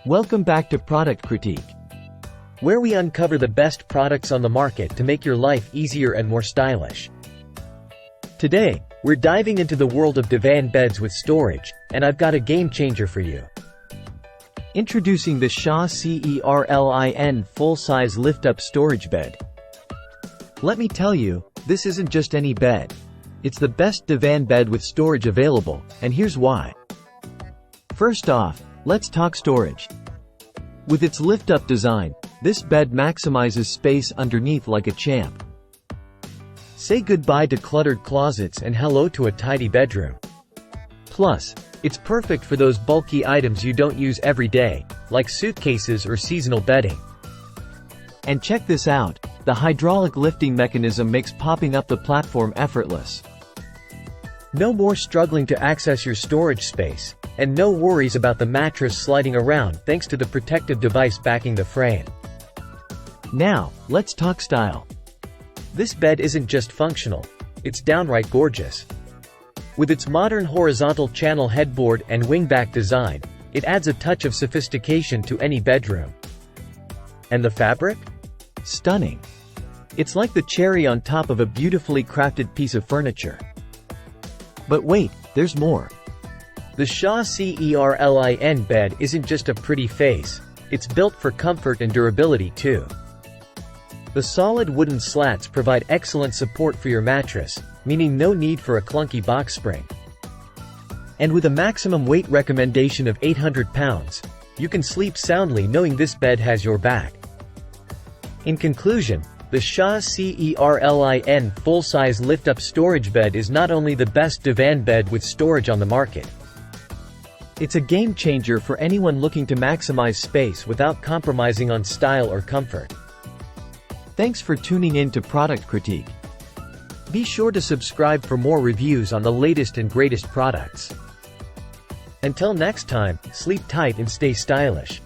Welcome back to Product Critique, where we uncover the best products on the market to make your life easier and more stylish. Today, we're diving into the world of divan beds with storage, and I've got a game changer for you. Introducing the SHA CERLIN full-size lift-up storage bed. Let me tell you, this isn't just any bed. It's the best divan bed with storage available, and here's why. First off, let's talk storage. With its lift-up design, this bed maximizes space underneath like a champ. Say goodbye to cluttered closets and hello to a tidy bedroom. Plus, it's perfect for those bulky items you don't use every day, like suitcases or seasonal bedding. And check this out, the hydraulic lifting mechanism makes popping up the platform effortless. No more struggling to access your storage space, and no worries about the mattress sliding around thanks to the protective device backing the frame. Now, let's talk style. This bed isn't just functional, it's downright gorgeous. With its modern horizontal channel headboard and wingback design, it adds a touch of sophistication to any bedroom. And the fabric? Stunning. It's like the cherry on top of a beautifully crafted piece of furniture. But wait, there's more. The SHA CERLIN bed isn't just a pretty face, it's built for comfort and durability too. The solid wooden slats provide excellent support for your mattress, meaning no need for a clunky box spring. And with a maximum weight recommendation of 800 pounds, you can sleep soundly knowing this bed has your back. In conclusion, the SHA CERLIN full-size lift-up storage bed is not only the best divan bed with storage on the market. It's a game changer for anyone looking to maximize space without compromising on style or comfort. Thanks for tuning in to Product Critique. Be sure to subscribe for more reviews on the latest and greatest products. Until next time, sleep tight and stay stylish.